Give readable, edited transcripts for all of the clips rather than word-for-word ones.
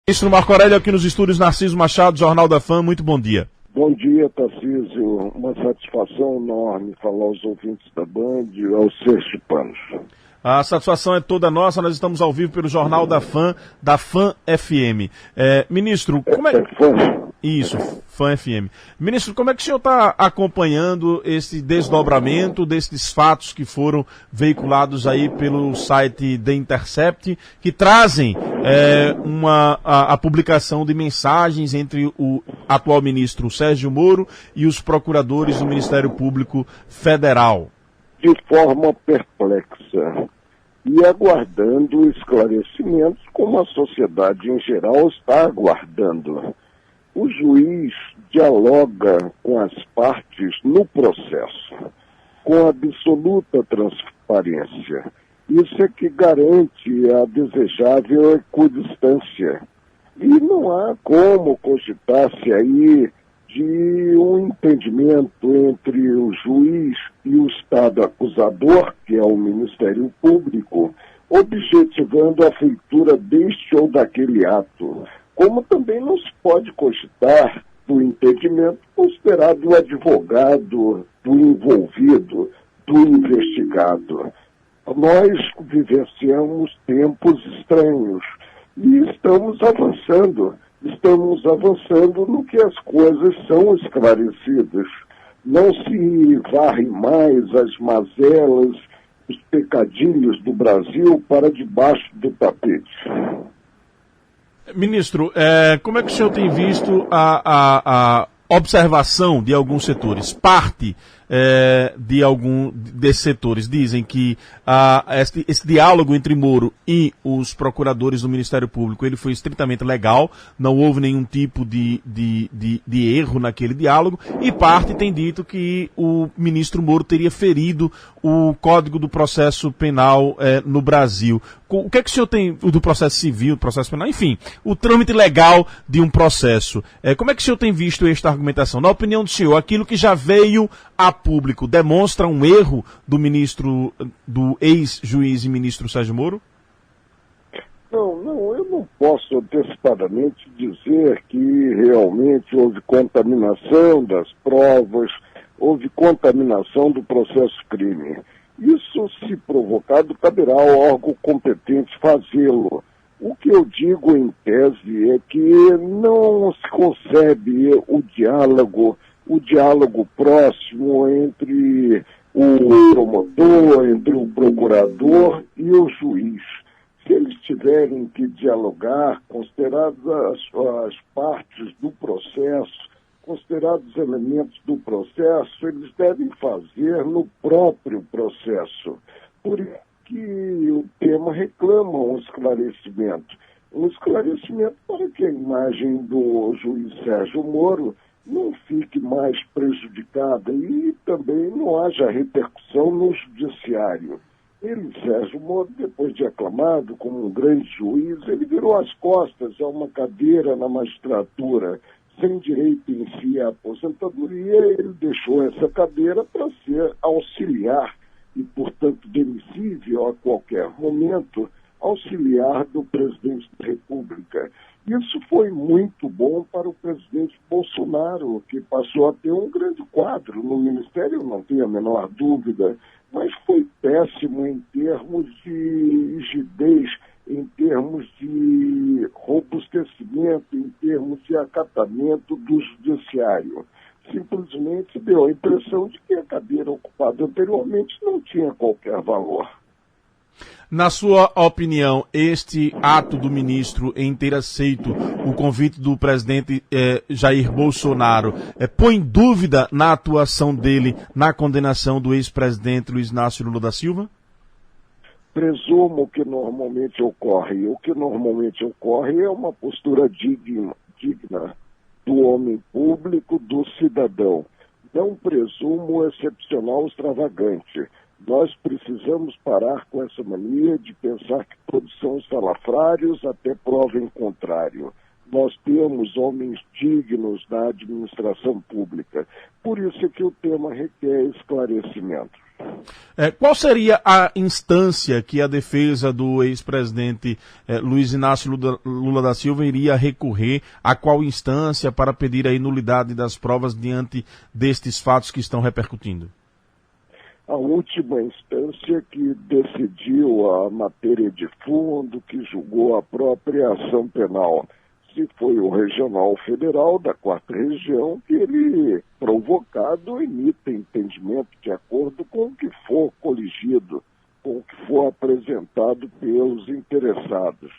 Ministro Marco Aurélio aqui nos estúdios Narciso Machado, Jornal da Fã, muito bom dia. Bom dia, Tarcísio. Uma satisfação enorme falar aos ouvintes da Band e aos sergipanos. A satisfação é toda nossa, nós estamos ao vivo pelo Jornal da Fã FM. Ministro, como é... Fã? Isso, Fã FM. Ministro, como é que o senhor está acompanhando esse desdobramento desses fatos que foram veiculados aí pelo site The Intercept, que trazem a publicação de mensagens entre o atual ministro Sérgio Moro e os procuradores do Ministério Público Federal? De forma perplexa e aguardando esclarecimentos como a sociedade em geral está aguardando. O juiz dialoga com as partes no processo, com absoluta transparência. Isso é que garante a desejável equidistância. E não há como cogitar-se aí de um entendimento entre o juiz e o Estado acusador, que é o Ministério Público, objetivando a feitura deste ou daquele ato. Como também não se pode cogitar do entendimento considerado do advogado, do envolvido, do investigado. Nós vivenciamos tempos estranhos e estamos avançando no que as coisas são esclarecidas. Não se varrem mais as mazelas, os pecadilhos do Brasil para debaixo do tapete. Ministro, como é que o senhor tem visto a observação de alguns setores? Parte de algum desses setores dizem que esse diálogo entre Moro e os procuradores do Ministério Público ele foi estritamente legal, não houve nenhum tipo de erro naquele diálogo, e parte tem dito que o ministro Moro teria ferido o Código do Processo Penal no Brasil. O que é que o senhor tem, do processo civil, do processo penal, enfim, o trâmite legal de um processo? Como é que o senhor tem visto esta argumentação? Na opinião do senhor, aquilo que já veio a público demonstra um erro do ministro, do ex-juiz e ministro Sérgio Moro? Não, eu não posso antecipadamente dizer que realmente houve contaminação das provas, houve contaminação do processo crime. Isso, se provocado, caberá ao órgão competente fazê-lo. O que eu digo em tese é que não se concebe o diálogo próximo entre o promotor, entre o procurador e o juiz. Se eles tiverem que dialogar, consideradas as partes do processo, considerados os elementos do processo, eles devem fazer no próprio processo. Por isso que o tema reclama um esclarecimento para que a imagem do juiz Sérgio Moro não fique mais prejudicada e também não haja repercussão no judiciário. Ele, Sérgio Moro, depois de aclamado como um grande juiz, ele virou as costas a uma cadeira na magistratura, sem direito em si à aposentadoria. Ele deixou essa cadeira para ser auxiliar e, portanto, demissível a qualquer momento, auxiliar do presidente da República. Isso foi muito bom para o presidente Bolsonaro, que passou a ter um grande quadro no Ministério, não tenho a menor dúvida, mas foi péssimo em termos de rigidez, em termos de robustecimento, em termos de acatamento do judiciário. Simplesmente deu a impressão de que a cadeira ocupada anteriormente não tinha qualquer valor. Na sua opinião, este ato do ministro em ter aceito o convite do presidente Jair Bolsonaro põe dúvida na atuação dele na condenação do ex-presidente Luiz Inácio Lula da Silva? Presumo que normalmente ocorre. O que normalmente ocorre é uma postura digna do homem público, do cidadão. Não presumo excepcional extravagante. Nós precisamos parar com essa mania de pensar que todos são salafrários até prova em contrário. Nós temos homens dignos na administração pública. Por isso é que o tema requer esclarecimentos. Qual seria a instância que a defesa do ex-presidente Luiz Inácio Lula da Silva iria recorrer? A qual instância para pedir a nulidade das provas diante destes fatos que estão repercutindo? A última instância que decidiu a matéria de fundo, que julgou a própria ação penal, se foi o Regional Federal da 4ª Região, que ele, provocado, emita entendimento de acordo com o que for coligido, com o que for apresentado pelos interessados.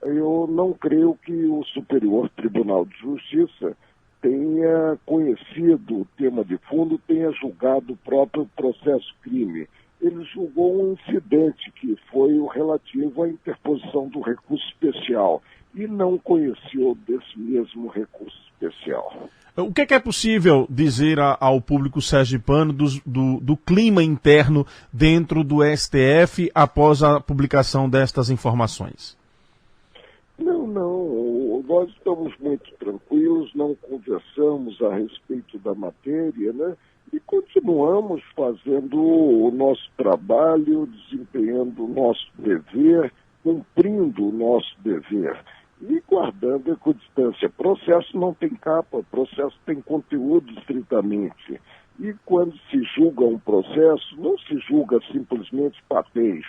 Eu não creio que o Superior Tribunal de Justiça tenha conhecido o tema de fundo, tenha julgado o próprio processo-crime. Ele julgou um incidente que foi o relativo à interposição do recurso especial e não conheceu desse mesmo recurso especial. O que é possível dizer ao público sergipano do clima interno dentro do STF após a publicação destas informações? Não, nós estamos muito tranquilos, não conversamos a respeito da matéria, né? E continuamos fazendo o nosso trabalho, desempenhando o nosso dever, cumprindo o nosso dever e guardando a equidistância. Processo não tem capa, processo tem conteúdo estritamente. E quando se julga um processo, não se julga simplesmente papéis,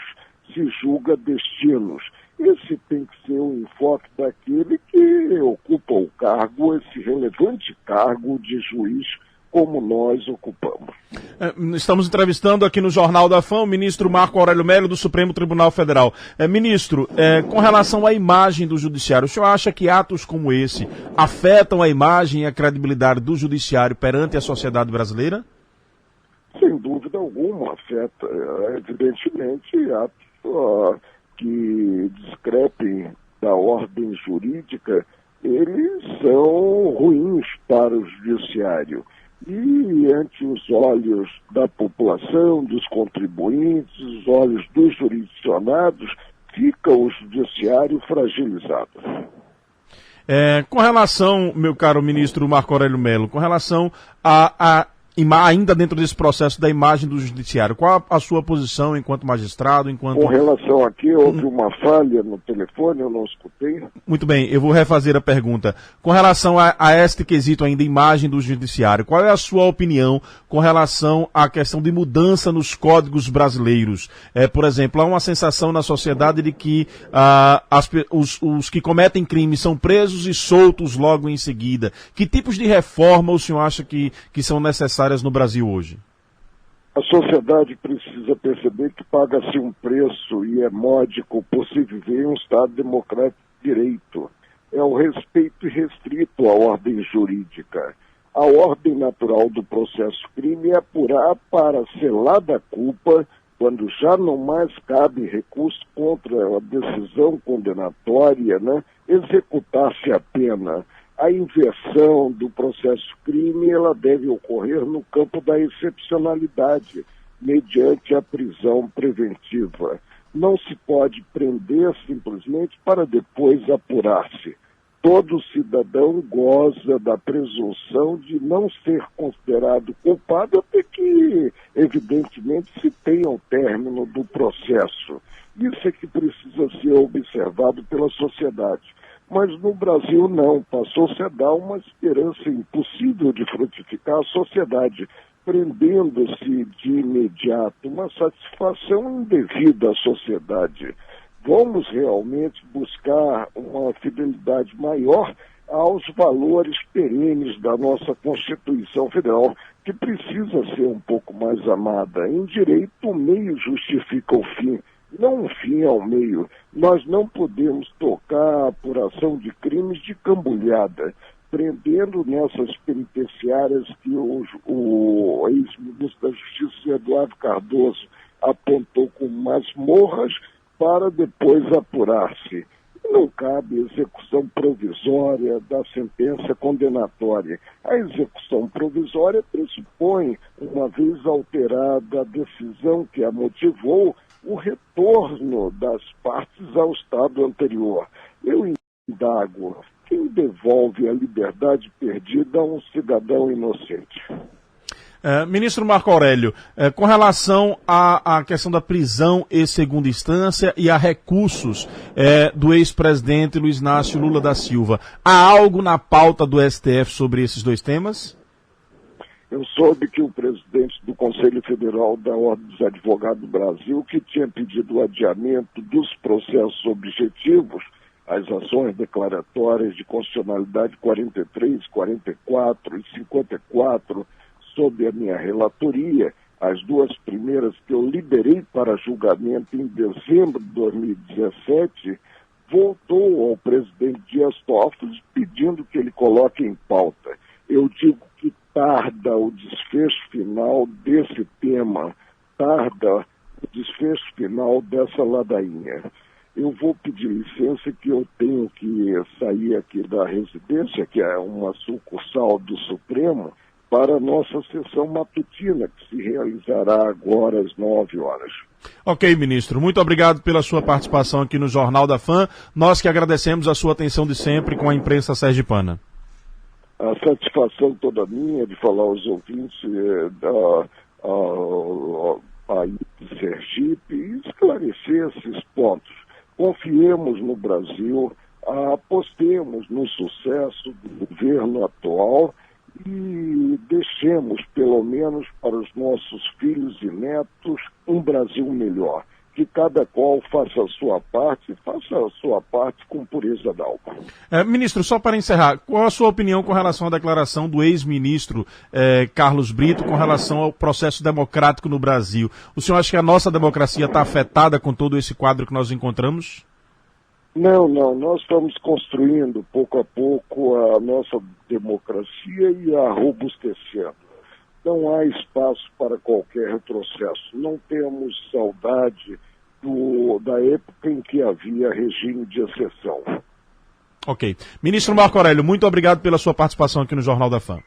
se julga destinos. Esse tem que ser o enfoque daquele que ocupa o cargo, esse relevante cargo de juiz, como nós ocupamos. Estamos entrevistando aqui no Jornal da Fã o ministro Marco Aurélio Melo, do Supremo Tribunal Federal. Ministro, com relação à imagem do judiciário, o senhor acha que atos como esse afetam a imagem e a credibilidade do judiciário perante a sociedade brasileira? Sem dúvida alguma, afeta. Evidentemente, atos que discrepem da ordem jurídica, eles são ruins para o judiciário. E ante os olhos da população, dos contribuintes, os olhos dos jurisdicionados, fica o judiciário fragilizado. Com relação, meu caro ministro Marco Aurélio Melo, com relação ainda dentro desse processo da imagem do judiciário, qual a sua posição enquanto magistrado, Com relação aqui, houve uma falha no telefone, eu não escutei. Muito bem, eu vou refazer a pergunta. Com relação a este quesito ainda, imagem do judiciário, qual é a sua opinião com relação à questão de mudança nos códigos brasileiros? Por exemplo, há uma sensação na sociedade de que os que cometem crimes são presos e soltos logo em seguida. Que tipos de reforma o senhor acha que são necessárias no Brasil hoje? A sociedade precisa perceber que paga-se um preço e é módico por se viver em um Estado democrático de direito. É o respeito irrestrito à ordem jurídica. A ordem natural do processo-crime é apurar para selar da culpa, quando já não mais cabe recurso contra a decisão condenatória, né, executar-se a pena. A inversão do processo-crime ela deve ocorrer no campo da excepcionalidade, mediante a prisão preventiva. Não se pode prender simplesmente para depois apurar-se. Todo cidadão goza da presunção de não ser considerado culpado até que, evidentemente, se tenha o término do processo. Isso é que precisa ser observado pela sociedade. Mas no Brasil não, passou-se a dar uma esperança impossível de frutificar a sociedade, prendendo-se de imediato uma satisfação indevida à sociedade. Vamos realmente buscar uma fidelidade maior aos valores perenes da nossa Constituição Federal, que precisa ser um pouco mais amada. Em direito, o meio justifica o fim. Não um fim ao meio. Nós não podemos tocar a apuração de crimes de cambulhada, prendendo nessas penitenciárias que o ex-ministro da Justiça, Eduardo Cardoso, apontou como masmorras para depois apurar-se. Não cabe execução provisória da sentença condenatória. A execução provisória pressupõe, uma vez alterada a decisão que a motivou, o retorno das partes ao estado anterior. Eu indago, quem devolve a liberdade perdida a um cidadão inocente? Ministro Marco Aurélio, com relação à questão da prisão em segunda instância e a recursos do ex-presidente Luiz Inácio Lula da Silva, há algo na pauta do STF sobre esses dois temas? Eu soube que o presidente do Conselho Federal da Ordem dos Advogados do Brasil, que tinha pedido o adiamento dos processos objetivos, as ações declaratórias de constitucionalidade 43, 44 e 54, sob a minha relatoria, as duas primeiras que eu liberei para julgamento em dezembro de 2017, voltou ao presidente Dias Toffoli pedindo que ele coloque em pauta. Eu digo que tarda o desfecho final desse tema, tarda o desfecho final dessa ladainha. Eu vou pedir licença que eu tenho que sair aqui da residência, que é uma sucursal do Supremo, para a nossa sessão matutina, que se realizará agora às 9 horas. Ok, ministro. Muito obrigado pela sua participação aqui no Jornal da Fã. Nós que agradecemos a sua atenção de sempre com a imprensa sergipana. A satisfação toda minha de falar aos ouvintes aí de Sergipe e esclarecer esses pontos. Confiemos no Brasil, apostemos no sucesso do governo atual e deixemos, pelo menos para os nossos filhos e netos, um Brasil melhor. Que cada qual faça a sua parte com pureza d'alma. Ministro, só para encerrar, qual a sua opinião com relação à declaração do ex-ministro Carlos Brito com relação ao processo democrático no Brasil? O senhor acha que a nossa democracia está afetada com todo esse quadro que nós encontramos? Não, nós estamos construindo pouco a pouco a nossa democracia e a robustecendo. Não há espaço para qualquer retrocesso. Não temos saudade da época em que havia regime de exceção. Ok. Ministro Marco Aurélio, muito obrigado pela sua participação aqui no Jornal da Fã.